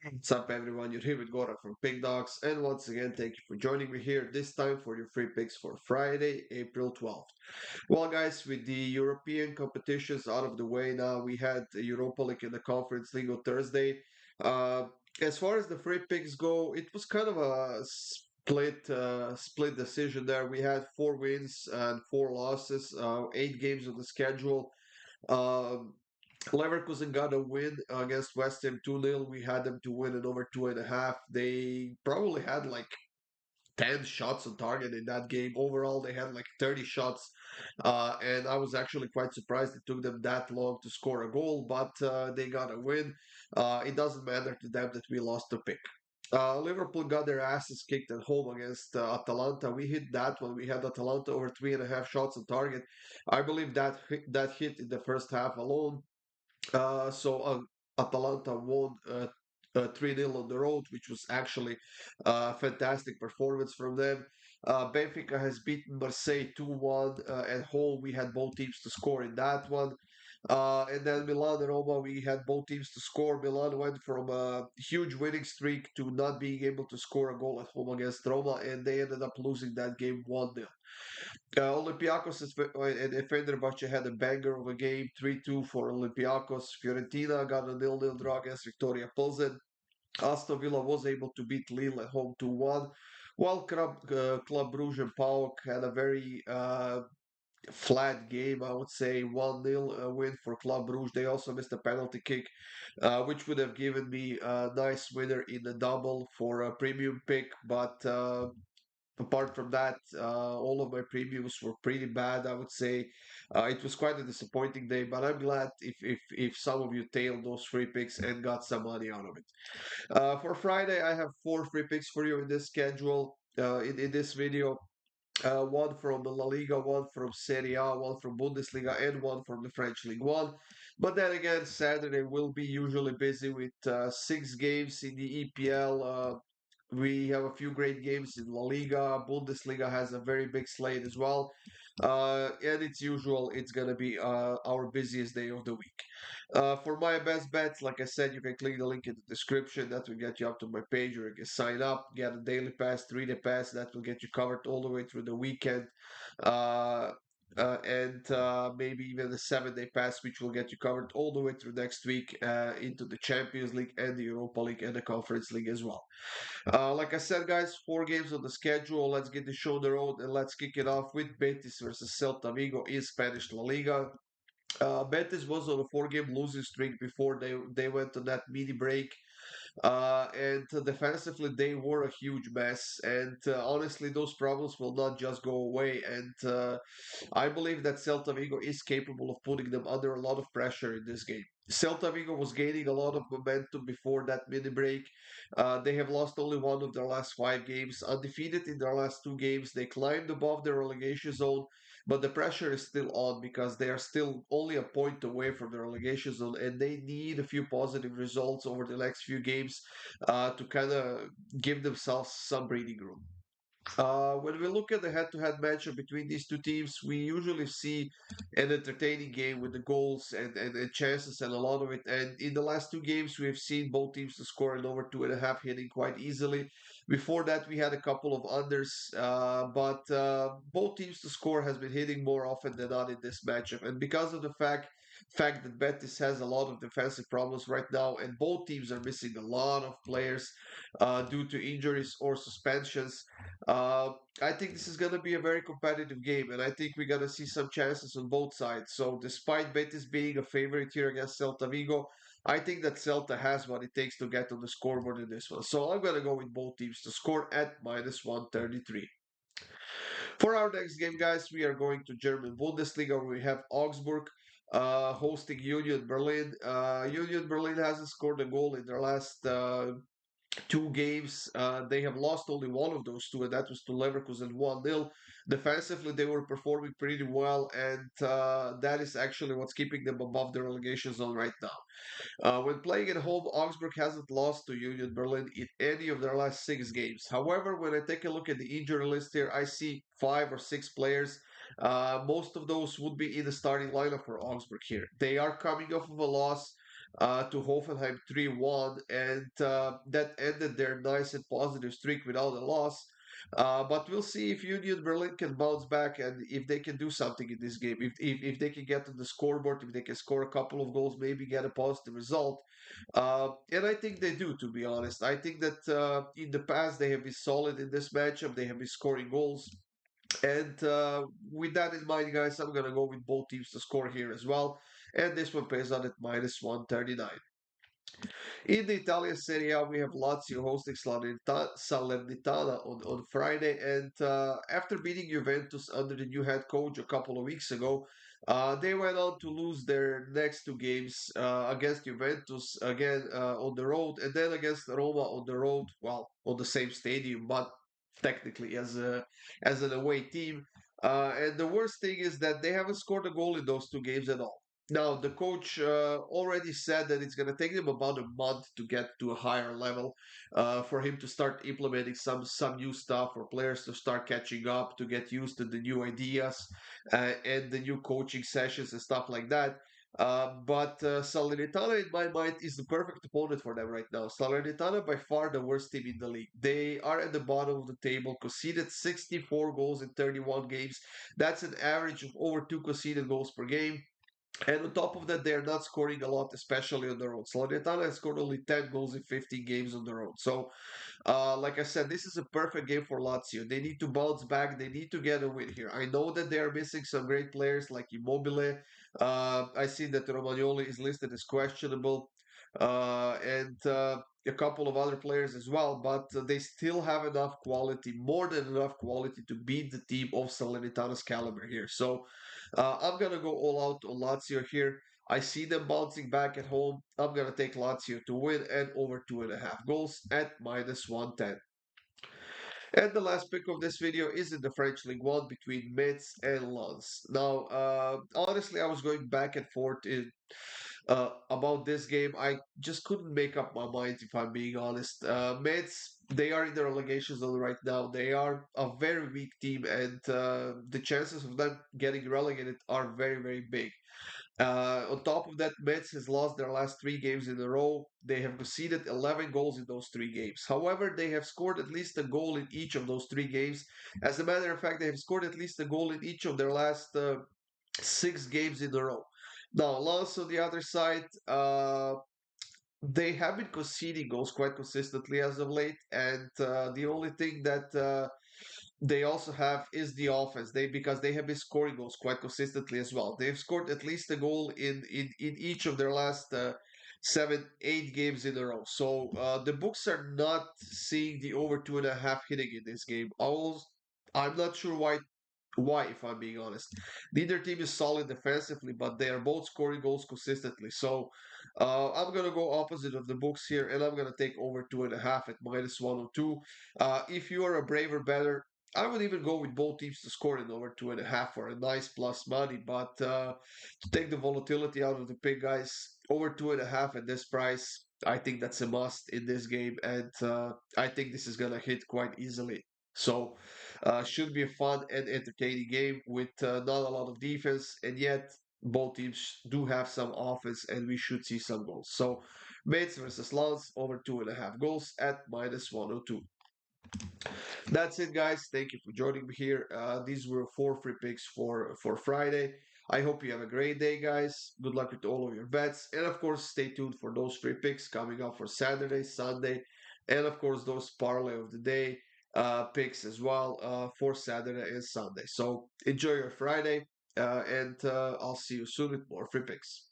What's up, everyone? You're here with Goran from Pickdawgz, and once again, thank you for joining me here this time for your free picks for Friday, April 12th. Well, guys, with the European competitions out of the way now, we had the Europa League and the Conference League on Thursday. Uh, as far as the free picks go, it was kind of a split decision there. We had four wins and four losses, 8 games on the schedule. Um, Leverkusen got a win against West Ham 2-0. We had them to win it over 2.5. They probably had like 10 shots on target in that game. Overall, they had like 30 shots. And I was actually quite surprised it took them that long to score a goal, but they got a win. It doesn't matter to them that we lost the pick. Liverpool got their asses kicked at home against Atalanta. We hit that one. We had Atalanta over 3.5 shots on target. I believe that hit in the first half alone. So Atalanta won 3-0 on the road, which was actually a fantastic performance from them. Benfica has beaten Marseille 2-1 at home. We had both teams to score in that one. And then Milan and Roma, we had both teams to score. Milan went from a huge winning streak to not being able to score a goal at home against Roma, and they ended up losing that game 1-0. Olympiacos and Fenerbahce had a banger of a game, 3-2 for Olympiacos. Fiorentina got a 0-0 draw against Victoria Pilsen. Aston Villa was able to beat Lille at home 2-1, while Club Brugge and PAOK had a very flat game, I would say 1-0 win for Club Brugge. They also missed a penalty kick, which would have given me a nice winner in the double for a premium pick, but apart from that, all of my previews were pretty bad, I would say. It was quite a disappointing day, but I'm glad if some of you tailed those free picks and got some money out of it. For Friday, I have four free picks for you in this schedule, in this video. One from the LaLiga, one from Serie A, one from Bundesliga, and one from the French League One. But then again, Saturday will be usually busy with 6 games in the EPL. We have a few great games in La Liga. Bundesliga has a very big slate as well. And it's usual, it's going to be our busiest day of the week. For my best bets, like I said, you can click the link in the description. That will get you up to my page, or you can sign up, get a daily pass, 3-day pass. That will get you covered all the way through the weekend. Uh, and maybe even a 7-day pass, which will get you covered all the way through next week into the Champions League and the Europa League and the Conference League as well. Like I said, guys, 4 games on the schedule. Let's get the show on the road and let's kick it off with Betis versus Celta Vigo in Spanish La Liga. Betis was on a 4-game losing streak before they went on that mini break. And defensively, they were a huge mess. And honestly, those problems will not just go away. And I believe that Celta Vigo is capable of putting them under a lot of pressure in this game. Celta Vigo was gaining a lot of momentum before that mini break. They have lost only one of their last 5 games, undefeated in their last 2 games. They climbed above the relegation zone, but the pressure is still on because they are still only a point away from the relegation zone, and they need a few positive results over the next few games to kind of give themselves some breathing room. When we look at the head-to-head matchup between these two teams, we usually see an entertaining game with the goals and chances and a lot of it. And in the last 2 games, we have seen both teams to score in over 2.5, hitting quite easily. Before that, we had a couple of unders, but both teams to score has been hitting more often than not in this matchup. And because of the fact that Betis has a lot of defensive problems right now, and both teams are missing a lot of players due to injuries or suspensions. Uh, I think this is going to be a very competitive game, and I think we're going to see some chances on both sides. So, despite Betis being a favorite here against Celta Vigo, I think that Celta has what it takes to get on the scoreboard in this one. So, I'm going to go with both teams to score at minus 133. For our next game, guys, we are going to German Bundesliga, where we have Augsburg hosting Union Berlin. Union Berlin hasn't scored a goal in their last 2 games. They have lost only one of those two, and that was to Leverkusen 1-0. Defensively, they were performing pretty well, and that is actually what's keeping them above the relegation zone right now. When playing at home, Augsburg hasn't lost to Union Berlin in any of their last 6 games. However, when I take a look at the injury list here, I see 5 or 6 players. Most of those would be in the starting lineup for Augsburg here. They are coming off of a loss. to Hoffenheim 3-1, and that ended their nice and positive streak without a loss. But we'll see if Union Berlin can bounce back and if they can do something in this game. If they can get to the scoreboard, if they can score a couple of goals, maybe get a positive result. And I think they do, to be honest. I think that in the past they have been solid in this matchup. They have been scoring goals. And with that in mind, guys, I'm going to go with both teams to score here as well. And this one pays on at minus 139. In the Italian Serie A, we have Lazio hosting Salernitana on Friday. And after beating Juventus under the new head coach a couple of weeks ago, they went on to lose their next two games against Juventus, again on the road, and then against Roma on the road, well, on the same stadium, but technically as an away team. And the worst thing is that they haven't scored a goal in those two games at all. Now, the coach already said that it's going to take him about a month to get to a higher level, for him to start implementing some new stuff, for players to start catching up, to get used to the new ideas and the new coaching sessions and stuff like that. But Salernitana, in my mind, is the perfect opponent for them right now. Salernitana, by far the worst team in the league. They are at the bottom of the table, conceded 64 goals in 31 games. That's an average of over two conceded goals per game. And on top of that, they're not scoring a lot, especially on the road. Salernitana has scored only 10 goals in 15 games on the road. So, like I said, this is a perfect game for Lazio. They need to bounce back. They need to get a win here. I know that they are missing some great players like Immobile. I see that Romagnoli is listed as questionable, and a couple of other players as well. But they still have enough quality, more than enough quality, to beat the team of Salernitana's caliber here. So I'm gonna go all out on Lazio here. I see them bouncing back at home. I'm gonna take Lazio to win and over 2.5 goals at minus 110. And the last pick of this video is in the French League One between Metz and Lens. Now, honestly, I was going back and forth about this game. I just couldn't make up my mind, if I'm being honest. Metz, they are in the relegation zone right now. They are a very weak team, and the chances of them getting relegated are very, very big. On top of that, Metz has lost their last three games in a row. They have conceded 11 goals in those three games. However, they have scored at least a goal in each of those three games. As a matter of fact, they have scored at least a goal in each of their last six games in a row. Now, Lens on the other side, they have been conceding goals quite consistently as of late, and the only thing that they also have is the offense. Because they have been scoring goals quite consistently as well. They've scored at least a goal in each of their last 7, 8 games in a row. So the books are not seeing the over 2.5 hitting in this game. I'm not sure why, if I'm being honest. Neither team is solid defensively, but they are both scoring goals consistently. So I'm going to go opposite of the books here, and I'm going to take over 2.5 at minus 102. If you are a braver bettor, I would even go with both teams to score in over 2.5 for a nice plus money. But to take the volatility out of the pick, guys, over 2.5 at this price, I think that's a must in this game, and I think this is going to hit quite easily. So, should be a fun and entertaining game with not a lot of defense, and yet both teams do have some offense, and we should see some goals. So, Mets versus Lens over 2.5 goals at minus 102. That's it, guys. Thank you for joining me here. These were four free picks for Friday. I hope you have a great day, guys. Good luck with all of your bets, and of course, stay tuned for those free picks coming up for Saturday, Sunday, and of course, those parlay of the day picks as well for Saturday and Sunday. So enjoy your Friday, and I'll see you soon with more free picks.